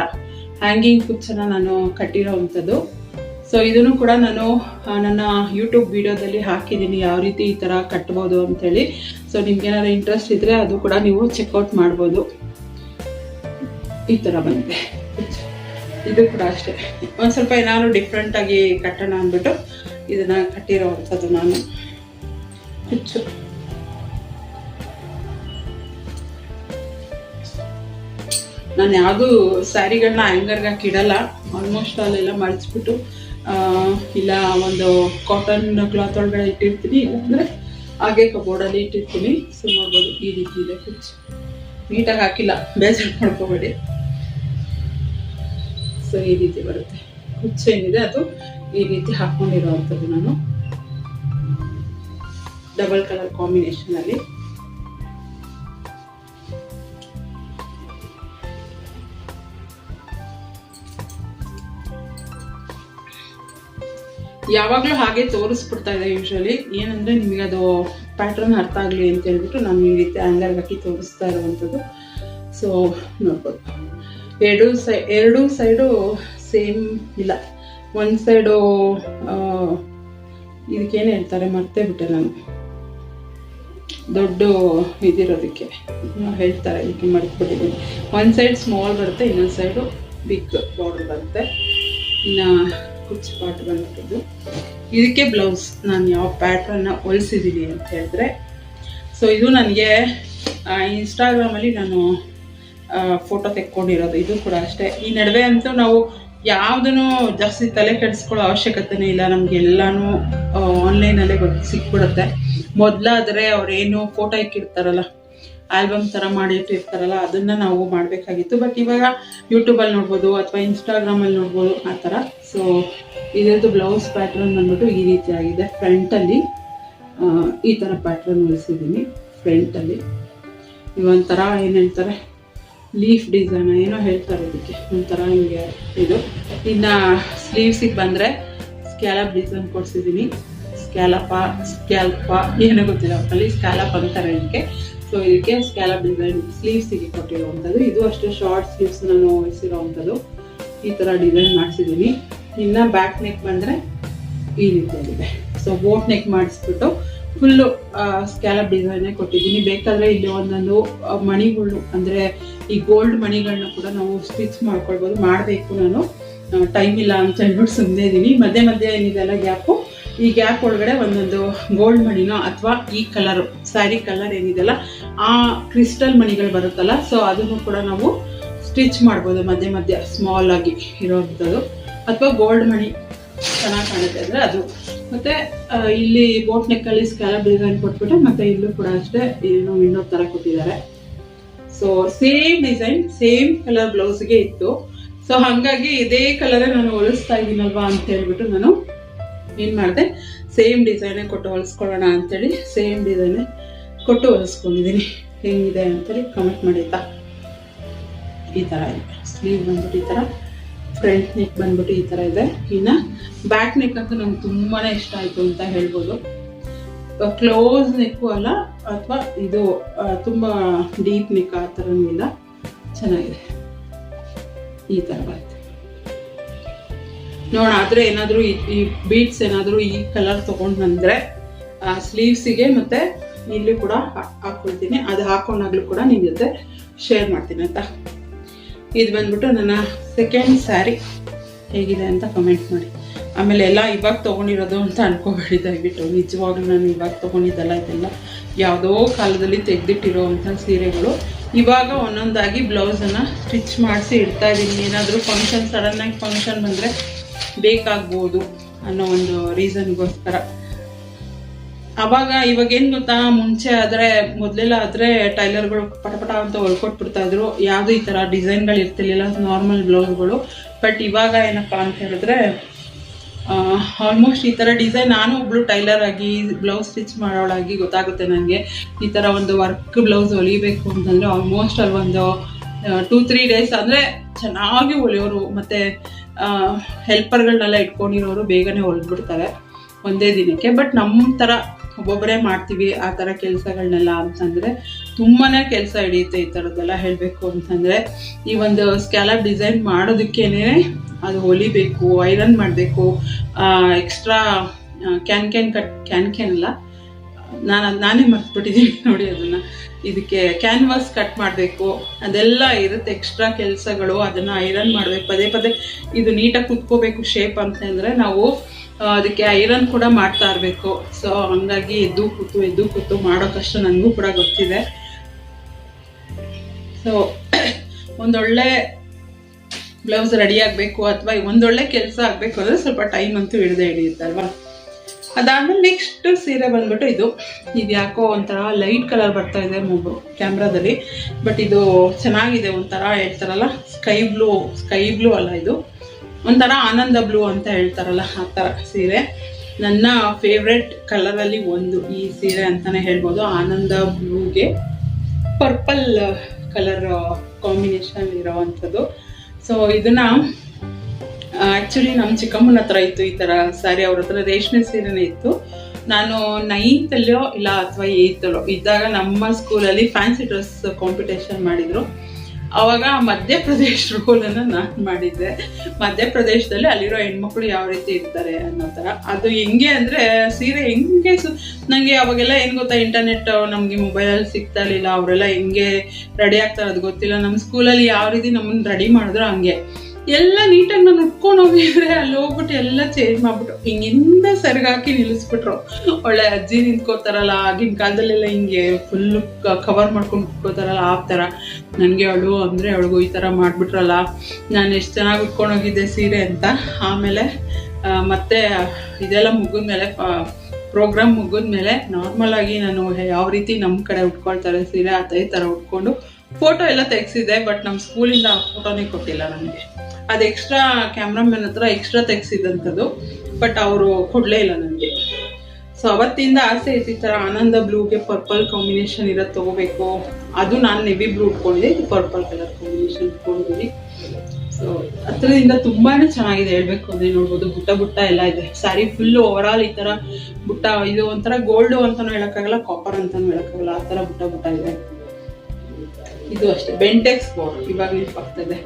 ಹ್ಯಾಂಗಿಂಗ್ ಕುಚ್ಚನ್ನು ನಾನು ಕಟ್ಟಿರೋ ಅಂಥದ್ದು. ಸೊ ಇದನ್ನು ಕೂಡ ನಾನು ನನ್ನ ಯೂಟ್ಯೂಬ್ ವಿಡಿಯೋದಲ್ಲಿ ಹಾಕಿದ್ದೀನಿ, ಯಾವ ರೀತಿ ಈ ಥರ ಕಟ್ಬೋದು ಅಂಥೇಳಿ. ಸೊ ನಿಮ್ಗೇನಾದ್ರು ಇಂಟ್ರೆಸ್ಟ್ ಇದ್ದರೆ ಅದು ಕೂಡ ನೀವು ಚೆಕ್ಔಟ್ ಮಾಡ್ಬೋದು. ಈ ಥರ ಬಂದಿದೆ ಇದು ಕೂಡ ಅಷ್ಟೇ. ಒಂದು ಸ್ವಲ್ಪ ಏನಾದ್ರು ಡಿಫ್ರೆಂಟಾಗಿ ಕಟ್ಟೋಣ ಅಂದ್ಬಿಟ್ಟು ಇದನ್ನು ಕಟ್ಟಿರೋ ಅಂಥದ್ದು ನಾನು ಕುಚ್ಚು. ನಾನು ಯಾವುದೂ ಸ್ಯಾರಿಗಳನ್ನ ಹ್ಯಾಂಗರ್ಗೆ ಹಾಕಿ ಇಡಲ್ಲ. ಆಲ್ಮೋಸ್ಟ್ ಅಲ್ಲೆಲ್ಲ ಮಡಿಸ್ಬಿಟ್ಟು ಇಲ್ಲ ಒಂದು ಕಾಟನ್ ಕ್ಲಾತ್ ಒಳಗಡೆ ಇಟ್ಟಿರ್ತೀನಿ, ಇಲ್ಲಾಂದರೆ ಹಾಗೆ ಕಬೋರ್ಡಲ್ಲಿ ಇಟ್ಟಿರ್ತೀನಿ. ಸೊ ನೋಡ್ಬೋದು ಈ ರೀತಿ ಇದೆ ಕುಚ್ಚು. ನೀಟಾಗಿ ಹಾಕಿಲ್ಲ, ಬೇಜಾರು ಮಾಡ್ಕೋಬೇಡಿ. ಸೊ ಈ ರೀತಿ ಬರುತ್ತೆ ಕುಚ್ಚು ಏನಿದೆ ಅದು ಈ ರೀತಿ ಹಾಕ್ಕೊಂಡಿರೋ ಅಂಥದ್ದು ನಾನು ಡಬಲ್ ಕಲರ್ ಕಾಂಬಿನೇಷನಲ್ಲಿ. ಯಾವಾಗಲೂ ಹಾಗೆ ತೋರಿಸ್ಬಿಡ್ತಾ ಇದೆ ಯೂಶ್ವಲಿ. ಏನಂದರೆ ನಿಮಗೆ ಅದು ಪ್ಯಾಟ್ರನ್ ಅರ್ಥ ಆಗಲಿ ಅಂತ ಹೇಳ್ಬಿಟ್ಟು ನಾನು ಈ ರೀತಿ ಹ್ಯಾಂಗರ್ಗೆ ಹಾಕಿ ತೋರಿಸ್ತಾ ಇರುವಂಥದ್ದು. ಸೊ ನೋಡ್ಬೋದು, ಎರಡೂ ಸೈಡು ಸೇಮ್ ಇಲ್ಲ. ಒಂದು ಸೈಡು ಇದಕ್ಕೇನು ಹೇಳ್ತಾರೆ ಮರ್ತೇ ಬಿಟ್ಟೆ ನಾನು, ದೊಡ್ಡ ಇದಿರೋದಕ್ಕೆ ಹೇಳ್ತಾರೆ, ಇದಕ್ಕೆ ಮರ್ತ್ಬಿಟ್ಟಿದ್ದೀನಿ. ಒಂದು ಸೈಡ್ ಸ್ಮಾಲ್ ಬರುತ್ತೆ, ಇನ್ನೊಂದು ಸೈಡು ಬಿಗ್ ಬಾರ್ಡರ್ ಬರುತ್ತೆ. ಇನ್ನು ಕುಚ್ಚು ಪಾಟ್ ಬಂದ್ಬಿಟ್ಟಿದ್ದು. ಇದಕ್ಕೆ ಬ್ಲೌಸ್ ನಾನು ಯಾವ ಪ್ಯಾಟ್ರನ್ನ ಹೊಲಿಸಿದ್ದೀನಿ ಅಂತ ಹೇಳಿದ್ರೆ, ಸೊ ಇದು ನನಗೆ ಇನ್ಸ್ಟಾಗ್ರಾಮಲ್ಲಿ ನಾನು ಫೋಟೋ ತೆಕ್ಕೊಂಡಿರೋದು. ಇದು ಕೂಡ ಅಷ್ಟೇ. ಈ ನಡುವೆ ಅಂತೂ ನಾವು ಯಾವುದನ್ನು ಜಾಸ್ತಿ ತಲೆ ಕೆಡಿಸ್ಕೊಳ್ಳೋ ಅವಶ್ಯಕತೆನೇ ಇಲ್ಲ. ನಮಗೆಲ್ಲನೂ ಆನ್ಲೈನಲ್ಲೇ ಸಿಕ್ಬಿಡುತ್ತೆ. ಮೊದಲಾದರೆ ಅವ್ರೇನು ಫೋಟೋ ಇಕ್ಕಿರ್ತಾರಲ್ಲ, ಆಲ್ಬಮ್ ಥರ ಮಾಡಿಟ್ಟಿರ್ತಾರಲ್ಲ, ಅದನ್ನು ನಾವು ಮಾಡಬೇಕಾಗಿತ್ತು. ಬಟ್ ಇವಾಗ ಯೂಟ್ಯೂಬಲ್ಲಿ ನೋಡ್ಬೋದು ಅಥವಾ ಇನ್ಸ್ಟಾಗ್ರಾಮಲ್ಲಿ ನೋಡ್ಬೋದು ಆ ಥರ. ಸೊ ಇದರದ್ದು ಬ್ಲೌಸ್ ಪ್ಯಾಟ್ರನ್ ಬಂದ್ಬಿಟ್ಟು ಈ ರೀತಿ ಆಗಿದೆ. ಫ್ರಂಟಲ್ಲಿ ಈ ಥರ ಪ್ಯಾಟ್ರನ್ ಹೊಲಿಸಿದ್ದೀನಿ. ಫ್ರಂಟಲ್ಲಿ ಇವೊಂಥರ ಏನು ಹೇಳ್ತಾರೆ, ಲೀಫ್ ಡಿಸೈನ್ ಏನೋ ಹೇಳ್ತಾರೆ ಇದಕ್ಕೆ, ಒಂಥರ ಹಿಂಗೆ ಇದು. ಇನ್ನು ಸ್ಲೀವ್ಸಿಗೆ ಬಂದರೆ ಸ್ಕ್ಯಾಲಪ್ ಡಿಸೈನ್ ಕೊಡಿಸಿದ್ದೀನಿ. ಸ್ಕ್ಯಾಲ್ಪ ಏನೋ ಗೊತ್ತಿಲ್ಲ, ಅಲ್ಲಿ ಸ್ಕ್ಯಾಲಪ್ ಅಂತಾರೆ ಇದಕ್ಕೆ. ಸೊ ಇದಕ್ಕೆ ಸ್ಕ್ಯಾಲಪ್ ಡಿಸೈನ್ ಸ್ಲೀವ್ಸಿಗೆ ಕೊಟ್ಟಿರುವಂಥದ್ದು. ಇದು ಅಷ್ಟೇ ಶಾರ್ಟ್ ಸ್ಲೀವ್ಸ್ ನಾನು ಹೊಲಿಸಿರೋವಂಥದ್ದು. ಈ ಥರ ಡಿಸೈನ್ ಮಾಡಿಸಿದ್ದೀನಿ. ಇನ್ನು ಬ್ಯಾಕ್ ನೆಕ್ ಬಂದರೆ ಈ ರೀತಿಯಾಗಿದೆ. So boat neck ಮಾಡಿಸ್ಬಿಟ್ಟು full scallop ಡಿಸೈನೇ ಕೊಟ್ಟಿದ್ದೀನಿ. ಬೇಕಾದರೆ ಇಲ್ಲಿ ಒಂದೊಂದು ಮಣಿಗಳು ಅಂದರೆ ಈ ಗೋಲ್ಡ್ ಮಣಿಗಳನ್ನ ಕೂಡ ನಾವು ಸ್ಟಿಚ್ ಮಾಡ್ಕೊಳ್ಬೋದು. ಮಾಡಬೇಕು, ನಾನು ಟೈಮ್ ಇಲ್ಲ ಅಂತ ಹೇಳ್ಬಿಟ್ಟು ಸುಮ್ಮನೆ ಇದ್ದೀನಿ. ಮಧ್ಯೆ ಮಧ್ಯೆ ಏನಿದೆಲ್ಲ ಗ್ಯಾಪು, ಈ ಗ್ಯಾಪ್ ಒಳಗಡೆ ಒಂದೊಂದು ಗೋಲ್ಡ್ ಮಣಿನೋ ಅಥವಾ ಈ ಕಲರು ಸ್ಯಾರಿ ಕಲರ್ ಏನಿದೆಲ್ಲ ಆ ಕ್ರಿಸ್ಟಲ್ ಮಣಿಗಳು ಬರುತ್ತಲ್ಲ, ಸೊ ಅದನ್ನು ಕೂಡ ನಾವು ಸ್ಟಿಚ್ ಮಾಡ್ಬೋದು ಮಧ್ಯೆ ಮಧ್ಯೆ ಸ್ಮಾಲ್ ಆಗಿ ಇರೋವಂಥದ್ದು. ಅಥವಾ ಗೋಲ್ಡ್ ಮಣಿ ಚೆನ್ನಾಗಿ ಕಾಣುತ್ತೆ ಅಂದರೆ ಅದು. ಮತ್ತೆ ಇಲ್ಲಿ ಬೋಟ್ ನೆಕ್ಕಲ್ಲಿ ಸ್ಕ್ಯಾಲಪ್ ಡಿಸೈನ್ ಕೊಟ್ಬಿಟ್ಟು ಮತ್ತೆ ಇಲ್ಲೂ ಕೂಡ ಅಷ್ಟೇ ಏನೋ ಇನ್ನೊಂದು ಥರ ಕೊಟ್ಟಿದ್ದಾರೆ. So same design same colour ಬ್ಲೌಸ್ಗೆ ಇತ್ತು. ಸೊ ಹಾಗಾಗಿ ಇದೇ ಕಲರೇ ನಾನು ಹೊಲಿಸ್ತಾ ಇದ್ದೀನಲ್ವಾ ಅಂತ ಹೇಳ್ಬಿಟ್ಟು ನಾನು ಏನು ಮಾಡಿದೆ, ಸೇಮ್ ಡಿಸೈನೇ ಕೊಟ್ಟು ಹೊಲಿಸ್ಕೊಳ್ಳೋಣ ಅಂತೇಳಿ ಸೇಮ್ ಡಿಸೈನೇ ಕೊಟ್ಟು ಹೊಲಿಸ್ಕೊಂಡಿದ್ದೀನಿ. ಹೆಂಗಿದೆ ಅಂತೇಳಿ ಕಮೆಂಟ್ ಮಾಡಿ ಆಯ್ತಾ. ಈ ಥರ ಇದೆ ಸ್ಲೀವ್ ಬಂದ್ಬಿಟ್ಟು, ಈ ಥರ ಫ್ರಂಟ್ ನೆಕ್ ಬಂದ್ಬಿಟ್ಟು ಈ ಥರ ಇದೆ. ಇನ್ನು ಬ್ಯಾಕ್ ನೆಕ್ ಅಂತೂ ನಂಗೆ ತುಂಬಾ ಇಷ್ಟ ಆಯಿತು ಅಂತ ಹೇಳ್ಬೋದು. ಕ್ಲೋಸ್ ನೆಕ್ಕು ಅಲ್ಲ ಅಥವಾ ಇದು ತುಂಬ ಡೀಪ್ ನೆಕ್ ಆ ಥರನೂ ಇಲ್ಲ, ಚೆನ್ನಾಗಿದೆ. ಈ ಥರ ಬರುತ್ತೆ ನೋಡ. ಆದರೆ ಏನಾದರೂ ಈ ಬೀಡ್ಸ್ ಏನಾದರೂ ಈ ಕಲರ್ ತೊಗೊಂಡು ಬಂದರೆ ಸ್ಲೀವ್ಸಿಗೆ ಮತ್ತು ಇಲ್ಲಿ ಕೂಡ ಹಾಕ್ಕೊಳ್ತೀನಿ. ಅದು ಹಾಕೊಂಡಾಗ್ಲೂ ಕೂಡ ನಿಮ್ಮ ಜೊತೆ ಶೇರ್ ಮಾಡ್ತೀನಿ ಅಂತ. ಇದು ಬಂದ್ಬಿಟ್ಟು ನನ್ನ ಸೆಕೆಂಡ್ ಸ್ಯಾರಿ, ಹೇಗಿದೆ ಅಂತ ಕಮೆಂಟ್ ಮಾಡಿ. ಆಮೇಲೆ ಎಲ್ಲ ಇವಾಗ ತೊಗೊಂಡಿರೋದು ಅಂತ ಅನ್ಕೋಬೇಡಿ ದಯವಿಟ್ಟು. ನಿಜವಾಗ್ಲೂ ನಾನು ಇವಾಗ ತೊಗೊಂಡಿದ್ದಲ್ಲ, ಇದೆಲ್ಲ ಯಾವುದೋ ಕಾಲದಲ್ಲಿ ತೆಗೆದಿಟ್ಟಿರೋ ಅಂಥ ಸೀರೆಗಳು. ಇವಾಗ ಒಂದೊಂದಾಗಿ ಬ್ಲೌಸನ್ನು ಸ್ಟಿಚ್ ಮಾಡಿಸಿ ಇಡ್ತಾ ಇದ್ದೀನಿ. ಏನಾದರೂ ಫಂಕ್ಷನ್, ಸಡನ್ನಾಗಿ ಫಂಕ್ಷನ್ ಬಂದರೆ ಬೇಕಾಗ್ಬೋದು ಅನ್ನೋ ಒಂದು ರೀಸನ್ಗೋಸ್ಕರ. ಇವಾಗ ಏನು ಗೊತ್ತಾ, ಮುಂಚೆ ಆದರೆ ಮೊದಲೆಲ್ಲ ಆದರೆ ಟೈಲರ್ಗಳು ಪಟಪಟ ಅಂತ ಹೊಲ್ಕೊಟ್ಬಿಡ್ತಾ ಇದ್ರು. ಯಾವುದೂ ಈ ಥರ ಡಿಸೈನ್ಗಳು ಇರ್ತಿರ್ಲಿಲ್ಲ, ನಾರ್ಮಲ್ ಬ್ಲೌಸ್ಗಳು. ಬಟ್ ಇವಾಗ ಏನಪ್ಪ ಅಂತ ಹೇಳಿದ್ರೆ ಆಲ್ಮೋಸ್ಟ್ ಈ ಥರ ಡಿಸೈನ್, ನಾನು ಒಬ್ಳು ಟೈಲರ್ ಆಗಿ ಬ್ಲೌಸ್ ಸ್ಟಿಚ್ ಮಾಡೋಳಾಗಿ ಗೊತ್ತಾಗುತ್ತೆ ನನಗೆ. ಈ ಥರ ಒಂದು ವರ್ಕ್ ಬ್ಲೌಸ್ ಹೊಲಿಬೇಕು ಅಂತಂದರೆ ಆಲ್ಮೋಸ್ಟ್ ಅಲ್ಲಿ ಒಂದು 2-3 ಡೇಸ್ ಅಂದರೆ ಚೆನ್ನಾಗಿ ಹೊಲಿಯೋರು ಮತ್ತು ಹೆಲ್ಪರ್ಗಳನ್ನೆಲ್ಲ ಇಟ್ಕೊಂಡಿರೋರು ಬೇಗನೆ ಹೊಲಿದ್ಬಿಡ್ತಾರೆ ಒಂದೇ ದಿನಕ್ಕೆ. ಬಟ್ ನಮ್ಮ ಥರ ಒಬ್ಬೊಬ್ಬರೇ ಮಾಡ್ತೀವಿ ಆ ಥರ ಕೆಲಸಗಳನ್ನೆಲ್ಲ ಅಂತಂದರೆ ತುಂಬಾ ಕೆಲಸ ಹಿಡಿಯುತ್ತೆ ಈ ಥರದ್ದೆಲ್ಲ ಹೇಳಬೇಕು ಅಂತಂದರೆ. ಈ ಒಂದು ಸ್ಕ್ಯಾಲಪ್ ಡಿಸೈನ್ ಮಾಡೋದಕ್ಕೇನೆ ಅದು ಹೊಲಿಬೇಕು, ಐರನ್ ಮಾಡಬೇಕು, ಎಕ್ಸ್ಟ್ರಾ ಕ್ಯಾನ್ ಅಲ್ಲ, ನಾನೇ ಮರ್ತ್ಬಿಟ್ಟಿದ್ದೀನಿ ನೋಡಿ ಅದನ್ನು. ಇದಕ್ಕೆ ಕ್ಯಾನ್ವಾಸ್ ಕಟ್ ಮಾಡಬೇಕು, ಅದೆಲ್ಲ ಇರುತ್ತೆ ಎಕ್ಸ್ಟ್ರಾ ಕೆಲಸಗಳು. ಅದನ್ನು ಐರನ್ ಮಾಡಬೇಕು, ಪದೇ ಪದೇ ಇದು ನೀಟಾಗಿ ಕುತ್ಕೋಬೇಕು ಶೇಪ್ ಅಂತಂದರೆ ನಾವು ಅದಕ್ಕೆ ಐರನ್ ಕೂಡ ಮಾಡ್ತಾ ಇರಬೇಕು. ಸೊ ಹಂಗಾಗಿ ಎದ್ದು ಕೂತು ಮಾಡೋ ಕಷ್ಟ ನನಗೂ ಕೂಡ ಗೊತ್ತಿದೆ. ಸೊ ಒಂದೊಳ್ಳೆ ಬ್ಲೌಸ್ ರೆಡಿ ಆಗಬೇಕು ಅಥವಾ ಒಂದೊಳ್ಳೆ ಕೆಲಸ ಆಗಬೇಕು ಅಂದರೆ ಸ್ವಲ್ಪ ಟೈಮ್ ಅಂತೂ ಹಿಡಿಯುತ್ತೆ ಅಲ್ವಾ. ಅದಾದ್ಮೇಲೆ ನೆಕ್ಸ್ಟ್ ಸೀರೆ ಬಂದ್ಬಿಟ್ಟು ಇದು ಯಾಕೋ ಒಂಥರ ಲೈಟ್ ಕಲರ್ ಬರ್ತಾ ಇದೆ ಕ್ಯಾಮ್ರಾದಲ್ಲಿ. ಬಟ್ ಇದು ಚೆನ್ನಾಗಿದೆ, ಒಂಥರ ಹೇಳ್ತಾರಲ್ಲ ಸ್ಕೈ ಬ್ಲೂ ಅಲ್ಲ, ಇದು ಒಂಥರ ಆನಂದ ಬ್ಲೂ ಅಂತ ಹೇಳ್ತಾರಲ್ಲ ಆ ಥರ ಸೀರೆ. ನನ್ನ ಫೇವ್ರೆಟ್ ಕಲರಲ್ಲಿ ಒಂದು ಈ ಸೀರೆ ಅಂತಲೇ ಹೇಳ್ಬೋದು. ಆನಂದ ಬ್ಲೂಗೆ ಪರ್ಪಲ್ ಕಲರ್ ಕಾಂಬಿನೇಷನ್ ಇರೋವಂಥದ್ದು. ಸೊ ಇದನ್ನು ಆ್ಯಕ್ಚುಲಿ ನಮ್ಮ ಚಿಕ್ಕಮ್ಮನ ಹತ್ರ ಇತ್ತು ಈ ಥರ ಸ್ಯಾರಿ. ಅವ್ರ ಹತ್ರ ರೇಷ್ಮೆ ಸೀರೆನೇ ಇತ್ತು. ನಾನು 9th ಇಲ್ಲ ಅಥವಾ 8th ಇದ್ದಾಗ ನಮ್ಮ ಸ್ಕೂಲಲ್ಲಿ ಫ್ಯಾನ್ಸಿ ಡ್ರೆಸ್ ಕಾಂಪಿಟೇಷನ್ ಮಾಡಿದರು. ಆವಾಗ ಮಧ್ಯಪ್ರದೇಶ್ ರೋಲನ್ನು ನಾನು ಮಾಡಿದ್ದೆ. ಮಧ್ಯಪ್ರದೇಶದಲ್ಲಿ ಅಲ್ಲಿರೋ ಹೆಣ್ಮಕ್ಳು ಯಾವ ರೀತಿ ಇರ್ತಾರೆ ಅನ್ನೋ ಥರ. ಅದು ಹೆಂಗೆ ಅಂದರೆ ಸೀರೆ ಹೆಂಗೆ ನನಗೆ ಅವಾಗೆಲ್ಲ ಏನು ಗೊತ್ತಾ, ಇಂಟರ್ನೆಟ್ ನಮಗೆ ಮೊಬೈಲಲ್ಲಿ ಸಿಗ್ತಾ ಇರಲಿಲ್ಲ. ಅವರೆಲ್ಲ ಹೆಂಗೆ ರೆಡಿ ಆಗ್ತಾರೆ ಅದು ಗೊತ್ತಿಲ್ಲ. ನಮ್ಮ ಸ್ಕೂಲಲ್ಲಿ ಯಾವ ರೀತಿ ನಮ್ಮನ್ನು ರೆಡಿ ಮಾಡಿದ್ರು ಹಂಗೆ ಎಲ್ಲ ನೀಟಾಗಿ ನಾನು ಉಟ್ಕೊಂಡು ಹೋಗಿದ್ರೆ ಅಲ್ಲಿ ಹೋಗ್ಬಿಟ್ಟು ಎಲ್ಲ ಚೇಂಜ್ ಮಾಡ್ಬಿಟ್ಟು ಹಿಂಗಿಂದ ಸರಿಗಾಕಿ ನಿಲ್ಲಿಸ್ಬಿಟ್ರು. ಒಳ್ಳೆ ಅಜ್ಜಿ ನಿಂತ್ಕೋತಾರಲ್ಲ ಆಗಿನ ಕಾಲದಲ್ಲೆಲ್ಲ ಹಿಂಗೆ ಫುಲ್ಲು ಕವರ್ ಮಾಡ್ಕೊಂಡು ಕುತ್ಕೋತಾರಲ್ಲ ಆ ಥರ. ನನಗೆ ಅವಳಿಗೂ ಈ ಥರ ಮಾಡಿಬಿಟ್ರಲ್ಲ, ನಾನು ಎಷ್ಟು ಚೆನ್ನಾಗಿ ಉಟ್ಕೊಂಡು ಹೋಗಿದ್ದೆ ಸೀರೆ ಅಂತ. ಆಮೇಲೆ ಮತ್ತೆ ಇದೆಲ್ಲ ಮುಗಿದ್ಮೇಲೆ ಪ್ರೋಗ್ರಾಮ್ ಮುಗಿದ್ಮೇಲೆ ನಾರ್ಮಲ್ ಆಗಿ ನಾನು ಯಾವ ರೀತಿ ನಮ್ಮ ಕಡೆ ಉಟ್ಕೊಳ್ತಾರೆ ಸೀರೆ ಅದೇ ಥರ ಉಟ್ಕೊಂಡು ಫೋಟೋ ಎಲ್ಲ ತೆಗ್ಸಿದ್ದೆ. ಬಟ್ ನಮ್ಮ ಸ್ಕೂಲಿಂದ ಆ ಫೋಟೋನೇ ಕೊಟ್ಟಿಲ್ಲ ನನಗೆ. ಅದು ಎಕ್ಸ್ಟ್ರಾ ಕ್ಯಾಮ್ರಾಮನ್ ಹತ್ರ ಎಕ್ಸ್ಟ್ರಾ ತೆಗ್ಸಿದಂಥದ್ದು, ಬಟ್ ಅವರು ಕೊಡಲೇ ಇಲ್ಲ ನನಗೆ. ಸೊ ಅವತ್ತಿಂದ ಆಸೆ ಇತ್ತು ಈ ಥರ ಆನಂದ ಬ್ಲೂಗೆ ಪರ್ಪಲ್ ಕಾಂಬಿನೇಷನ್ ಇರೋದು ತೊಗೋಬೇಕು. ಅದು ನಾನು ನೆವಿ ಬ್ಲೂ ಉಟ್ಕೊಂಡಿದ್ದೆ, ಇದು ಪರ್ಪಲ್ ಕಲರ್ ಕಾಂಬಿನೇಷನ್ ಉಟ್ಕೊಂಡಿದ್ದೀನಿ. ಸೊ ಹತ್ರದಿಂದ ತುಂಬಾ ಚೆನ್ನಾಗಿದೆ ಹೇಳಬೇಕು ಅಂದರೆ. ನೋಡ್ಬೋದು ಬುಟ್ಟ ಎಲ್ಲ ಇದೆ ಸ್ಯಾರಿ ಫುಲ್ಲು ಓವರಾಲ್ ಈ ಥರ ಬುಟ್ಟ. ಇದು ಒಂಥರ ಗೋಲ್ಡು ಅಂತಲೂ ಹೇಳೋಕ್ಕಾಗಲ್ಲ, ಕಾಪರ್ ಅಂತಲೂ ಹೇಳೋಕ್ಕಾಗಲ್ಲ, ಆ ಥರ ಬುಟ್ಟ ಇದೆ. ಇದು ಅಷ್ಟೇ ಬೆಂಟೆಕ್ಸ್ ಬಾರ್ಡರ್ ಇವಾಗ ನೆನಪಾಗ್ತದೆ.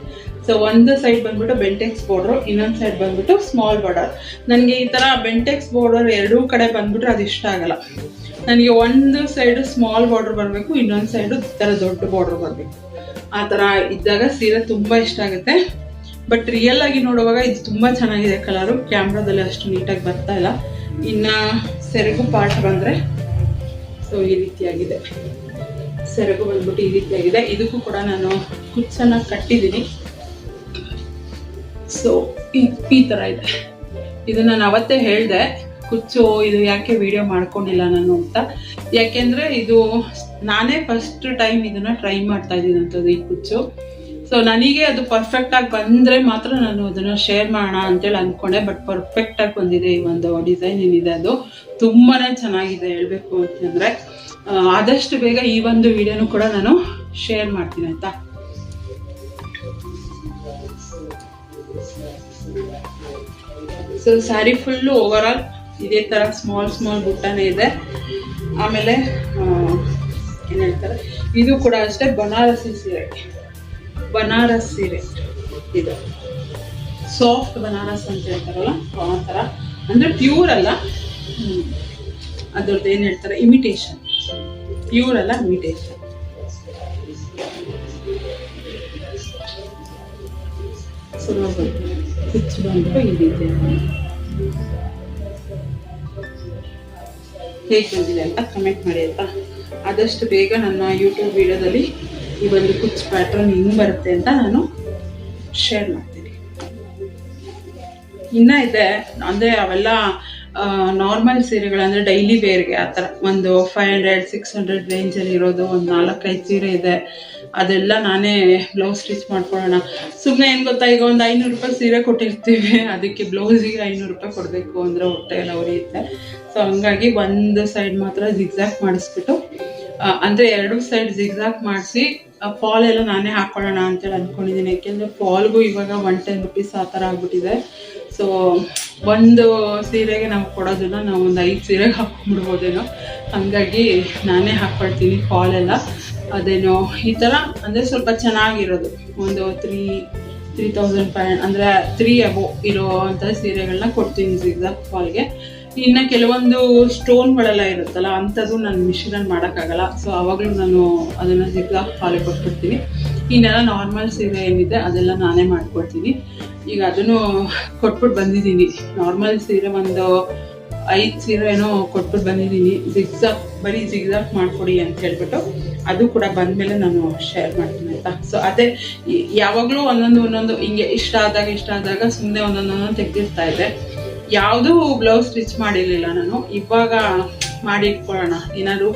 ಸೊ ಒಂದು ಸೈಡ್ ಬಂದ್ಬಿಟ್ಟು ಬೆಂಟೆಕ್ಸ್ ಬಾರ್ಡರ್, ಇನ್ನೊಂದು ಸೈಡ್ ಬಂದ್ಬಿಟ್ಟು ಸ್ಮಾಲ್ ಬಾರ್ಡರ್. ನನಗೆ ಈ ಥರ ಬೆಂಟೆಕ್ಸ್ ಬಾರ್ಡರ್ ಎರಡೂ ಕಡೆ ಬಂದ್ಬಿಟ್ರೆ ಅದು ಇಷ್ಟ ಆಗಲ್ಲ. ನನಗೆ ಒಂದು ಸೈಡು ಸ್ಮಾಲ್ ಬಾರ್ಡರ್ ಬರಬೇಕು, ಇನ್ನೊಂದು ಸೈಡು ಈ ಥರ ದೊಡ್ಡ ಬಾರ್ಡರ್ ಬರಬೇಕು. ಆ ಥರ ಇದ್ದಾಗ ಸೀರೆ ತುಂಬ ಇಷ್ಟ ಆಗುತ್ತೆ. ಬಟ್ ರಿಯಲ್ ಆಗಿ ನೋಡುವಾಗ ಇದು ತುಂಬ ಚೆನ್ನಾಗಿದೆ ಕಲರು. ಕ್ಯಾಮ್ರಾದಲ್ಲಿ ಅಷ್ಟು ನೀಟಾಗಿ ಬರ್ತಾ ಇಲ್ಲ. ಇನ್ನು ಸೆರಗು ಪಾರ್ಟ್ ಬಂದರೆ ಸೊ ಈ ರೀತಿಯಾಗಿದೆ. ಸೆರಗು ಬಂದ್ಬಿಟ್ಟು ಈ ರೀತಿಯಾಗಿದೆ. ಇದಕ್ಕೂ ಕೂಡ ನಾನು ಕುಚ್ಚನ್ನು ಕಟ್ಟಿದ್ದೀನಿ. ಸೊ ಈ ಥರ ಇದೆ. ಇದು ನಾನು ಅವತ್ತೇ ಹೇಳಿದೆ, ಕುಚ್ಚು ಇದು ಯಾಕೆ ವಿಡಿಯೋ ಮಾಡ್ಕೊಂಡಿಲ್ಲ ನಾನು ಅಂತ. ಯಾಕೆಂದರೆ ಇದು ನಾನೇ ಫಸ್ಟ್ ಟೈಮ್ ಇದನ್ನು ಟ್ರೈ ಮಾಡ್ತಾ ಇದ್ದೀನಿ ಅಂಥದ್ದು ಈ ಕುಚ್ಚು. ಸೊ ನನಗೆ ಅದು ಪರ್ಫೆಕ್ಟಾಗಿ ಬಂದರೆ ಮಾತ್ರ ನಾನು ಅದನ್ನು ಶೇರ್ ಮಾಡೋಣ ಅಂತೇಳಿ ಅಂದ್ಕೊಂಡೆ. ಬಟ್ ಪರ್ಫೆಕ್ಟಾಗಿ ಬಂದಿದೆ. ಈ ಒಂದು ಡಿಸೈನ್ ಏನಿದೆ ಅದು ತುಂಬಾ ಚೆನ್ನಾಗಿದೆ ಹೇಳಬೇಕು ಅಂತಂದರೆ. ಆದಷ್ಟು ಬೇಗ ಈ ಒಂದು ವಿಡಿಯೋನು ಕೂಡ ನಾನು ಶೇರ್ ಮಾಡ್ತೀನಿ ಆಯಿತಾ. So sari full over all ಇದೇ ಥರ ಸ್ಮಾಲ್ ಬುಟ್ಟನೇ ಇದೆ. ಆಮೇಲೆ ಏನು ಹೇಳ್ತಾರೆ, ಇದು ಕೂಡ ಅಷ್ಟೇ ಬನಾರಸಿ ಸೀರೆ ಇದು ಸಾಫ್ಟ್ ಬನಾರಸ್ ಅಂತ ಹೇಳ್ತಾರಲ್ಲ ಆ ಥರ. ಅಂದರೆ ಪ್ಯೂರ್ ಅಲ್ಲ, ಅದ್ರದ್ದು ಏನು ಹೇಳ್ತಾರೆ ಇಮಿಟೇಷನ್, ಪ್ಯೂರ್ ಅಲ್ಲ ಇಮಿಟೇಷನ್. ಸೊ ಕುಚ್ಚು ಬಂದು ಈ ರೀತಿ ಹೇಗೆ ಬಂದಿದೆ ಅಂತ ಕಮೆಂಟ್ ಮಾಡಿ ಆಯಿತಾ. ಆದಷ್ಟು ಬೇಗ ನನ್ನ ಯೂಟ್ಯೂಬ್ ವಿಡಿಯೋದಲ್ಲಿ ಈ ಒಂದು ಕುಚ್ಚು ಪ್ಯಾಟ್ರನ್ ಹಿಂಗೆ ಬರುತ್ತೆ ಅಂತ ನಾನು ಶೇರ್ ಮಾಡ್ತೀನಿ. ಇನ್ನೂ ಇದೆ ಅಂದರೆ ಅವೆಲ್ಲ ನಾರ್ಮಲ್ ಸೀರೆಗಳು, ಅಂದರೆ ಡೈಲಿ ವೇರ್ಗೆ ಆ ಥರ ಒಂದು 500-600 ರೇಂಜಲ್ಲಿ ಇರೋದು ಒಂದು 4-5 ಸೀರೆ ಇದೆ. ಅದೆಲ್ಲ ನಾನೇ ಬ್ಲೌಸ್ ಸ್ಟಿಚ್ ಮಾಡ್ಕೊಳ್ಳೋಣ. ಸುಮ್ಮನೆ ಏನು ಗೊತ್ತಾ, ಈಗ ಒಂದು 500 ರೂಪಾಯಿ ಸೀರೆ ಕೊಟ್ಟಿರ್ತೀವಿ, ಅದಕ್ಕೆ ಬ್ಲೌಸಿಗೆ 500 ರೂಪಾಯಿ ಕೊಡಬೇಕು ಅಂದರೆ ಹೊಟ್ಟೆ ಎಲ್ಲ ಉರಿಯುತ್ತೆ. ಸೊ ಹಂಗಾಗಿ ಒಂದು ಸೈಡ್ ಮಾತ್ರ ಜಿಗ್ಜಾಕ್ ಮಾಡಿಸ್ಬಿಟ್ಟು, ಅಂದರೆ 2 ಸೈಡ್ ಜಿಗ್ಜಾಕ್ ಮಾಡಿಸಿ ಫಾಲ್ ಎಲ್ಲ ನಾನೇ ಹಾಕ್ಕೊಳ್ಳೋಣ ಅಂತೇಳಿ ಅಂದ್ಕೊಂಡಿದ್ದೀನಿ. ಯಾಕೆಂದರೆ ಫಾಲ್ಗೂ ಇವಾಗ 110 ರೂಪೀಸ್ ಆ ಥರ ಆಗ್ಬಿಟ್ಟಿದೆ. ಸೊ ಒಂದು ಸೀರೆಗೆ ನಾವು ಕೊಡೋದನ್ನ ನಾವು ಒಂದು 5 ಸೀರೆಗೆ ಹಾಕ್ಕೊಂಡ್ಬಿಡ್ಬೋದೇನೋ. ಹಾಗಾಗಿ ನಾನೇ ಹಾಕ್ಕೊಳ್ತೀನಿ ಫಾಲ್ ಎಲ್ಲ. ಅದೇನೋ ಈ ಥರ ಅಂದರೆ ಸ್ವಲ್ಪ ಚೆನ್ನಾಗಿರೋದು ಒಂದು 3,500 ಅಂದರೆ 3 ಅಬೋ ಇರೋ ಅಂಥ ಸೀರೆಗಳನ್ನ ಕೊಡ್ತೀನಿ ಜಿಗ್ಜಾಕ್ ಫಾಲ್ಗೆ. ಇನ್ನು ಕೆಲವೊಂದು ಸ್ಟೋನ್ಗಳೆಲ್ಲ ಇರುತ್ತಲ್ಲ ಅಂಥದ್ದು ನಾನು ಮಿಷಿನಲ್ಲಿ ಮಾಡೋಕ್ಕಾಗಲ್ಲ. ಸೊ ಆವಾಗಲೂ ನಾನು ಅದನ್ನು ಜಿಗ್ಜಾಕ್ ಫಾಲಿಗೆ ಕೊಟ್ಬಿಡ್ತೀನಿ. ಇನ್ನೆಲ್ಲ ನಾರ್ಮಲ್ ಸೀರೆ ಏನಿದೆ ಅದೆಲ್ಲ ನಾನೇ ಮಾಡ್ಕೊಡ್ತೀನಿ. ಈಗ ಅದನ್ನು ಕೊಟ್ಬಿಟ್ಟು ಬಂದಿದ್ದೀನಿ. ನಾರ್ಮಲ್ ಸೀರೆ ಒಂದು 5 ಸೀರೆ ಏನೋ ಕೊಟ್ಬಿಟ್ಟು ಬಂದಿದ್ದೀನಿ. ಬರೀ ಜಿಗ್ಜಾಕ್ ಮಾಡಿಕೊಡಿ ಅಂತ ಹೇಳ್ಬಿಟ್ಟು ಅದು ಕೂಡ ಬಂದಮೇಲೆ ನಾನು ಶೇರ್ ಮಾಡ್ತೀನಿ ಆಯಿತಾ. ಸೊ ಅದೇ ಯಾವಾಗಲೂ ಒಂದೊಂದು ಹಿಂಗೆ ಇಷ್ಟ ಆದಾಗ ಸುಮ್ಮನೆ ಒಂದೊಂದೊಂದು ತೆಗೆದಿರ್ತಾ ಇದ್ದೆ. ಯಾವುದೂ ಬ್ಲೌಸ್ ಸ್ಟಿಚ್ ಮಾಡಿರಲಿಲ್ಲ ನಾನು. ಇವಾಗ ಮಾಡಿ ಇಟ್ಕೊಳ್ಳೋಣ, ಏನಾದರೂ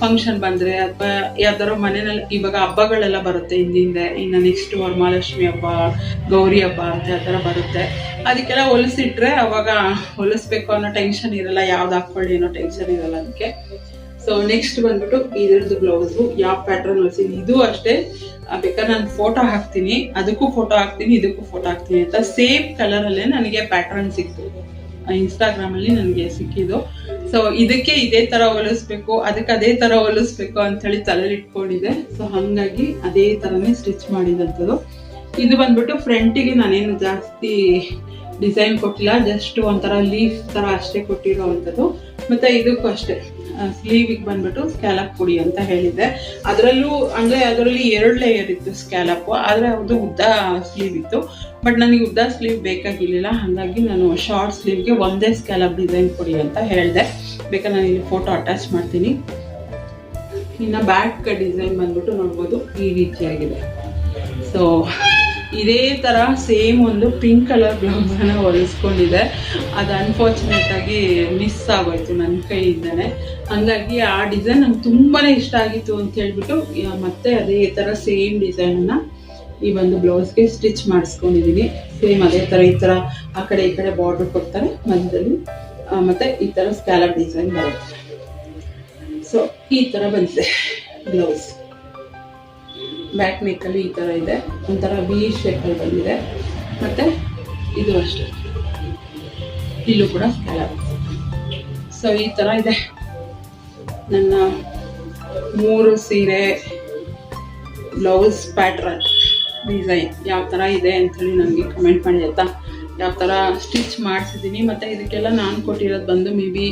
ಫಂಕ್ಷನ್ ಬಂದರೆ ಅಥವಾ ಯಾವ್ದಾದ್ರು ಮನೆಯಲ್ಲಿ ಇವಾಗ ಹಬ್ಬಗಳೆಲ್ಲ ಬರುತ್ತೆ ಹಿಂದೆ. ಇನ್ನು ನೆಕ್ಸ್ಟ್ ವರಮಹಾಲಕ್ಷ್ಮಿ ಹಬ್ಬ, ಗೌರಿ ಹಬ್ಬ ಅಂತ ಆ ಥರ ಬರುತ್ತೆ. ಅದಕ್ಕೆಲ್ಲ ಹೊಲಿಸಿಟ್ರೆ ಅವಾಗ ಹೊಲಿಸ್ಬೇಕು ಅನ್ನೋ ಟೆನ್ಷನ್ ಇರಲ್ಲ, ಯಾವ್ದು ಹಾಕ್ಕೊಳ್ಳಿ ಅನ್ನೋ ಟೆನ್ಷನ್ ಇರಲ್ಲ ಅದಕ್ಕೆ. ಸೊ ನೆಕ್ಸ್ಟ್ ಬಂದ್ಬಿಟ್ಟು ಇದ್ರದ್ದು ಬ್ಲೌಸು ಯಾವ ಪ್ಯಾಟ್ರನ್ ಹೊಲಿಸಿನಿ. ಇದು ಅಷ್ಟೇ, ಬೇಕಾದ್ರೆ ನಾನು ಫೋಟೋ ಹಾಕ್ತೀನಿ, ಅದಕ್ಕೂ ಫೋಟೋ ಹಾಕ್ತೀನಿ, ಇದಕ್ಕೂ ಫೋಟೋ ಹಾಕ್ತೀನಿ ಅಂತ. ಸೇಮ್ ಕಲರಲ್ಲೇ ನನಗೆ ಪ್ಯಾಟ್ರನ್ ಸಿಕ್ತು ಇನ್ಸ್ಟಾಗ್ರಾಮಲ್ಲಿ ನನಗೆ ಸಿಕ್ಕಿದ್ದು. ಸೊ ಇದಕ್ಕೆ ಇದೇ ಥರ ಹೊಲಿಸ್ಬೇಕು, ಅದಕ್ಕೆ ಅದೇ ಥರ ಹೊಲಿಸ್ಬೇಕು ಅಂಥೇಳಿ ತಲೆಯಲ್ಲಿ ಇಟ್ಕೊಂಡಿದ್ದೆ. ಸೊ ಹಾಗಾಗಿ ಅದೇ ಥರನೇ ಸ್ಟಿಚ್ ಮಾಡಿದಂಥದ್ದು. ಇದು ಬಂದ್ಬಿಟ್ಟು ಫ್ರಂಟಿಗೆ ನಾನೇನು ಜಾಸ್ತಿ ಡಿಸೈನ್ ಕೊಟ್ಟಿಲ್ಲ, ಜಸ್ಟ್ ಒಂಥರ ಲೀಫ್ ಥರ ಅಷ್ಟೇ ಕೊಟ್ಟಿರೋ ಅಂಥದ್ದು. ಮತ್ತು ಇದಕ್ಕೂ ಅಷ್ಟೇ ಸ್ಲೀವಿಗೆ ಬಂದ್ಬಿಟ್ಟು ಸ್ಕ್ಯಾಲಪ್ ಕೊಡಿ ಅಂತ ಹೇಳಿದ್ದೆ. ಅದರಲ್ಲೂ ಅಂದರೆ ಅದರಲ್ಲಿ 2 ಲೇಯರ್ ಇತ್ತು ಸ್ಕ್ಯಾಲಪ್, ಆದರೆ ಅದು ಉದ್ದ ಸ್ಲೀವ್ ಇತ್ತು. ಬಟ್ ನನಗೆ ಉದ್ದ ಸ್ಲೀವ್ ಬೇಕಾಗಿರಲಿಲ್ಲ, ಹಾಗಾಗಿ ನಾನು ಶಾರ್ಟ್ ಸ್ಲೀವ್ಗೆ ಒಂದೇ ಸ್ಕ್ಯಾಲಪ್ ಡಿಸೈನ್ ಕೊಡಿ ಅಂತ ಹೇಳಿದೆ. ಬೇಕಾದ್ರೆ ನಾನು ಇಲ್ಲಿ ಫೋಟೋ ಅಟ್ಯಾಚ್ ಮಾಡ್ತೀನಿ. ಇನ್ನು ಬ್ಯಾಕ್ ಡಿಸೈನ್ ಬಂದ್ಬಿಟ್ಟು ನೋಡ್ಬೋದು ಈ ರೀತಿಯಾಗಿದೆ. ಸೊ ಇದೇ ಥರ ಸೇಮ್ ಒಂದು ಪಿಂಕ್ ಕಲರ್ ಬ್ಲೌಸನ್ನು ಹೊಲಿಸ್ಕೊಂಡಿದೆ. ಅದು ಅನ್ಫಾರ್ಚುನೇಟಾಗಿ ಮಿಸ್ ಆಗೋಯ್ತು ನನ್ನ ಕೈಯಿಂದನೇ. ಹಾಗಾಗಿ ಆ ಡಿಸೈನ್ ನಂಗೆ ತುಂಬಾ ಇಷ್ಟ ಆಗಿತ್ತು ಅಂತ ಹೇಳ್ಬಿಟ್ಟು ಮತ್ತೆ ಅದೇ ಥರ ಸೇಮ್ ಡಿಸೈನನ್ನು ಈ ಒಂದು ಬ್ಲೌಸ್ಗೆ ಸ್ಟಿಚ್ ಮಾಡಿಸ್ಕೊಂಡಿದ್ದೀನಿ. ಸೇಮ್ ಅದೇ ಥರ ಈ ಥರ ಆ ಕಡೆ ಈ ಕಡೆ ಬಾರ್ಡರ್ ಕೊಡ್ತಾರೆ ಮಧ್ಯದಲ್ಲಿ, ಮತ್ತು ಈ ಥರ ಸ್ಕ್ಯಾಲಪ್ ಡಿಸೈನ್ ಬರುತ್ತೆ. ಸೊ ಈ ಥರ ಬಂದಿದೆ ಬ್ಲೌಸ್. ಬ್ಯಾಕ್ ನೆಕ್ಕಲ್ಲಿ ಈ ಥರ ಇದೆ, ಒಂಥರ ವಿ ಶೇಪಲ್ಲಿ ಬಂದಿದೆ. ಮತ್ತು ಇದು ಅಷ್ಟೇ, ಇಲ್ಲೂ ಕೂಡ ಸ್ಕ್ಯಾಲಪ್. ಸೊ ಈ ಥರ ಇದೆ ನನ್ನ 3 ಸೀರೆ ಬ್ಲೌಸ್ ಪ್ಯಾಟ್ರನ್ ಡಿಸೈನ್. ಯಾವ ಥರ ಇದೆ ಅಂಥೇಳಿ ನನಗೆ ಕಮೆಂಟ್ ಮಾಡಿ ಆಯಿತಾ. ಯಾವ ಥರ ಸ್ಟಿಚ್ ಮಾಡಿಸಿದ್ದೀನಿ. ಮತ್ತು ಇದಕ್ಕೆಲ್ಲ ನಾನು ಕೊಟ್ಟಿರೋದು ಬಂದು ಮೇ ಬಿ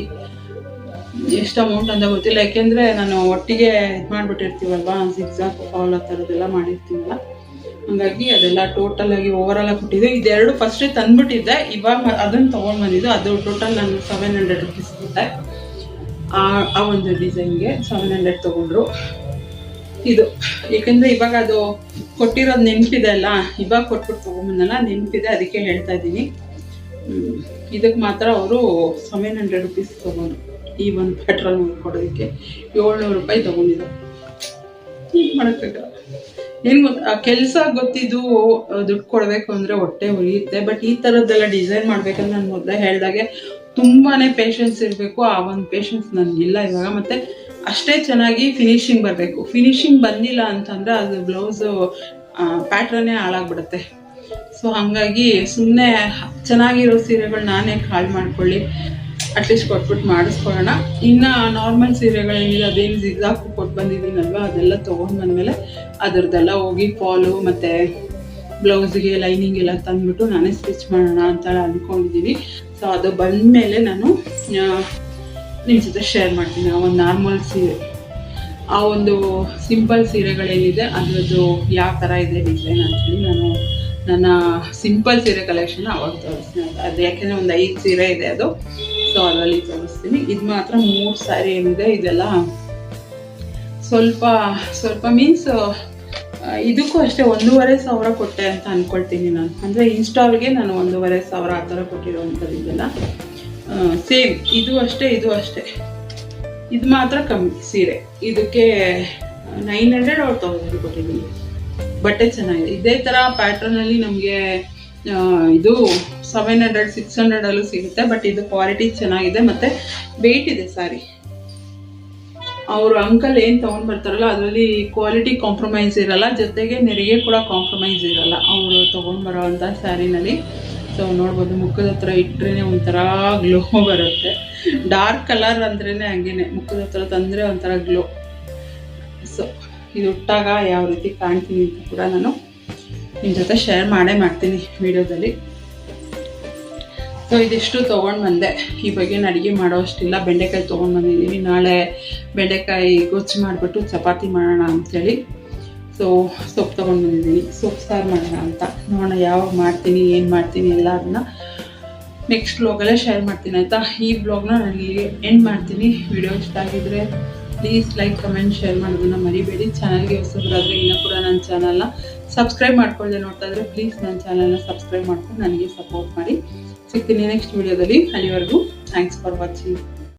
ಎಷ್ಟು ಅಮೌಂಟ್ ಅಂತ ಗೊತ್ತಿಲ್ಲ, ಯಾಕೆಂದರೆ ನಾನು ಒಟ್ಟಿಗೆ ಇದು ಮಾಡಿಬಿಟ್ಟಿರ್ತೀವಲ್ವ, ಜಿಗ್ಜಾಕ್ ಫಾಲ್ ಆ ಥರದ್ದೆಲ್ಲ ಮಾಡಿರ್ತೀವಲ್ಲ, ಹಾಗಾಗಿ ಅದೆಲ್ಲ ಟೋಟಲಾಗಿ ಓವರಾಲಾಗಿ ಕೊಟ್ಟಿದ್ದೆ. ಇದೆರಡು ಫಸ್ಟೇ ತಂದುಬಿಟ್ಟಿದ್ದೆ, ಇವಾಗ ಅದನ್ನು ತೊಗೊಂಡು ಬಂದಿದ್ದು. ಅದು ಟೋಟಲ್ ನಾನು 700 ರೂಪೀಸ್ ಕೊಟ್ಟೆ. ಆ ಒಂದು ಡಿಸೈನ್ಗೆ 700 ತೊಗೊಂಡ್ರು. ಇದು ಏಕೆಂದರೆ ಇವಾಗ ಅದು ಕೊಟ್ಟಿರೋದು ನೆನಪಿದೆ ಅಲ್ಲ, ಇವಾಗ ಕೊಟ್ಬಿಟ್ಟು ತೊಗೊಂಬಂದಲ್ಲ, ನೆನಪಿದೆ, ಅದಕ್ಕೆ ಹೇಳ್ತಾ ಇದ್ದೀನಿ. ಇದಕ್ಕೆ ಮಾತ್ರ ಅವರು 700 ರುಪೀಸ್ ತೊಗೊಂಡು ಈ ಒಂದು ಪ್ಯಾಟ್ರನ್ ಕೊಡೋದಕ್ಕೆ 700 ರೂಪಾಯಿ ತೊಗೊಂಡಿದ್ದಾರೆ. ಏನು ಮಾಡೋಕ್ಕಾಗಲ್ಲ. ಏನು ಗೊತ್ತಾ, ಕೆಲಸ ಗೊತ್ತಿದ್ದು ದುಡ್ಡು ಕೊಡಬೇಕು ಅಂದರೆ ಹೊಟ್ಟೆ ಉರಿಯುತ್ತೆ. ಬಟ್ ಈ ಥರದ್ದೆಲ್ಲ ಡಿಸೈನ್ ಮಾಡ್ಬೇಕಂದ್ರೆ ನಾನು ಮೊದಲೇ ಹೇಳ್ದಾಗೆ ತುಂಬಾ ಪೇಷನ್ಸ್ ಇರಬೇಕು. ಆ ಒಂದು ಪೇಷನ್ಸ್ ನನಗಿಲ್ಲ ಇವಾಗ. ಮತ್ತು ಅಷ್ಟೇ ಚೆನ್ನಾಗಿ ಫಿನಿಶಿಂಗ್ ಬರಬೇಕು. ಫಿನಿಶಿಂಗ್ ಬಂದಿಲ್ಲ ಅಂತಂದರೆ ಅದು ಬ್ಲೌಸು ಪ್ಯಾಟ್ರನ್ನೇ ಹಾಳಾಗ್ಬಿಡುತ್ತೆ. ಸೊ ಹಾಗಾಗಿ ಸುಮ್ಮನೆ ಚೆನ್ನಾಗಿರೋ ಸೀರೆಗಳು ನಾನೇ ಹಾಳು ಮಾಡ್ಕೊಳ್ಳಿ, ಅಟ್ಲೀಸ್ಟ್ ಕೊಟ್ಬಿಟ್ಟು ಮಾಡಿಸ್ಕೊಳ್ಳೋಣ. ಇನ್ನು ನಾರ್ಮಲ್ ಸೀರೆಗಳೇನಿದೆ ಅದೇನು ಜಿಗ್ಜಾಕು ಕೊಟ್ಟು ಬಂದಿದ್ದೀನಲ್ವ, ಅದೆಲ್ಲ ತೊಗೊಂಡು ಬಂದಮೇಲೆ ಅದರದ್ದೆಲ್ಲ ಹೋಗಿ ಫಾಲು ಮತ್ತು ಬ್ಲೌಸ್ಗೆ ಲೈನಿಂಗ್ ಎಲ್ಲ ತಂದುಬಿಟ್ಟು ನಾನೇ ಸ್ಟಿಚ್ ಮಾಡೋಣ ಅಂತ ಅಂದ್ಕೊಂಡಿದ್ದೀನಿ. ಸೊ ಅದು ಬಂದಮೇಲೆ ನಾನು ನಿಮ್ಮ ಜೊತೆ ಶೇರ್ ಮಾಡ್ತೀನಿ. ಆ ಒಂದು ನಾರ್ಮಲ್ ಸೀರೆ, ಆ ಒಂದು ಸಿಂಪಲ್ ಸೀರೆಗಳೇನಿದೆ ಅದರದ್ದು ಯಾವ ಥರ ಇದೆ ಡಿಸೈನ್ ಅಂತೇಳಿ ನಾನು ನನ್ನ ಸಿಂಪಲ್ ಸೀರೆ ಕಲೆಕ್ಷನ್ ಅವಾಗ ತೋರಿಸ್ತೀನಿ. ಅದು ಯಾಕೆಂದರೆ ಒಂದು 5 ಸೀರೆ ಇದೆ ಅದು. ಸೊ ಅದರಲ್ಲಿ ತೋರಿಸ್ತೀನಿ. ಇದು ಮಾತ್ರ 3 ಸ್ಯಾರಿ ಏನಿದೆ ಇದೆಲ್ಲ ಸ್ವಲ್ಪ ಮೀನ್ಸ್ ಇದಕ್ಕೂ ಅಷ್ಟೇ 1,500 ಕೊಟ್ಟೆ ಅಂತ ಅಂದ್ಕೊಳ್ತೀನಿ ನಾನು. ಅಂದರೆ ಇನ್ಸ್ಟಾಲ್ಗೆ ನಾನು 1,500 ಆ ಥರ ಕೊಟ್ಟಿರೋವಂಥದ್ದು. ಇದೆಲ್ಲ ಸೇಮ್, ಇದು ಅಷ್ಟೇ. ಇದು ಮಾತ್ರ ಕಮ್ಮಿ ಸೀರೆ. ಇದಕ್ಕೆ 900 or 1000 ಕೊಟ್ಟಿದ್ದೀನಿ. ಬಟ್ಟೆ ಚೆನ್ನಾಗಿದೆ. ಇದೇ ಥರ ಪ್ಯಾಟ್ರನಲ್ಲಿ ನಮಗೆ ಇದು 700 600 ಅಲ್ಲೂ ಸಿಗುತ್ತೆ. ಬಟ್ ಇದು ಕ್ವಾಲಿಟಿ ಚೆನ್ನಾಗಿದೆ ಮತ್ತು ವೆಯ್ಟ್ ಇದೆ ಸ್ಯಾರಿ. ಅವರು ಅಂಕಲ್ ಏನು ತೊಗೊಂಡು ಬರ್ತಾರಲ್ಲ ಅದರಲ್ಲಿ ಕ್ವಾಲಿಟಿ ಕಾಂಪ್ರಮೈಸ್ ಇರಲ್ಲ, ಜೊತೆಗೆ ನೆರಿಗೆ ಕೂಡ ಕಾಂಪ್ರಮೈಸ್ ಇರಲ್ಲ ಅವರು ತೊಗೊಂಡು ಬರೋವಂಥ ಸ್ಯಾರಿನಲ್ಲಿ. ಸೊ ನೋಡ್ಬೋದು, ಮುಖದ ಹತ್ರ ಇಟ್ಟರೆ ಒಂಥರ ಗ್ಲೋ ಬರುತ್ತೆ. ಡಾರ್ಕ್ ಕಲರ್ ಅಂದ್ರೇ ಹಂಗೇನೆ, ಮುಖದ ಹತ್ರ ತಂದರೆ ಒಂಥರ ಗ್ಲೋ. ಸೊ ಇದು ಉಟ್ಟಾಗ ಯಾವ ರೀತಿ ಕಾಣ್ತೀನಿ ಅಂತ ಕೂಡ ನಾನು ನಿಮ್ಮ ಜೊತೆ ಶೇರ್ ಮಾಡ್ತೀನಿ ವಿಡಿಯೋದಲ್ಲಿ. ಸೊ ಇದಿಷ್ಟು ತೊಗೊಂಡು ಬಂದೆ. ಈ ಬಗ್ಗೆ ಅಡುಗೆ ಮಾಡೋ ಅಷ್ಟಿಲ್ಲ. ಬೆಂಡೆಕಾಯಿ ತೊಗೊಂಡು ಬಂದಿದ್ದೀನಿ. ನಾಳೆ ಬೆಂಡೆಕಾಯಿ ಗೊಜ್ಜು ಮಾಡಿಬಿಟ್ಟು ಚಪಾತಿ ಮಾಡೋಣ ಅಂಥೇಳಿ. ಸೊ ಸೊಪ್ಪು ತೊಗೊಂಡು ಬಂದಿದ್ದೀನಿ, ಸೊಪ್ಪು ಸಾರು ಮಾಡೋಣ ಅಂತ. ನೋಡೋಣ ಯಾವಾಗ ಮಾಡ್ತೀನಿ, ಏನು ಮಾಡ್ತೀನಿ ಎಲ್ಲ ಅದನ್ನು ನೆಕ್ಸ್ಟ್ ವ್ಲಾಗಲ್ಲೇ ಶೇರ್ ಮಾಡ್ತೀನಿ ಆಯಿತಾ. ಈ ವ್ಲಾಗ್ನ ನಾನು ಇಲ್ಲಿ ಎಂಡ್ ಮಾಡ್ತೀನಿ. ವಿಡಿಯೋ ಇಷ್ಟ ಆಗಿದ್ರೆ ಪ್ಲೀಸ್ ಲೈಕ್, ಕಮೆಂಟ್, ಶೇರ್ ಮಾಡೋದನ್ನು ಮರಿಬೇಡಿ. ಚಾನಲ್ಗೆ ಹೊಸಬರಾದರೆ ಇನ್ನೂ ಕೂಡ ನನ್ನ ಚಾನಲ್ನ ಸಬ್ಸ್ಕ್ರೈಬ್ ಮಾಡ್ಕೊಳ್ಳದೆ ನೋಡ್ತಾ ಇದ್ರೆ ಪ್ಲೀಸ್ ನನ್ನ ಚಾನಲ್ನ ಸಬ್ಸ್ಕ್ರೈಬ್ ಮಾಡ್ಕೊಂಡು ನನಗೆ ಸಪೋರ್ಟ್ ಮಾಡಿ. ಸಿಗ್ತೀನಿ ನೆಕ್ಸ್ಟ್ ವಿಡಿಯೋದಲ್ಲಿ. ಅಲ್ಲಿವರೆಗೂ ಥ್ಯಾಂಕ್ಸ್ ಫಾರ್ ವಾಚಿಂಗ್.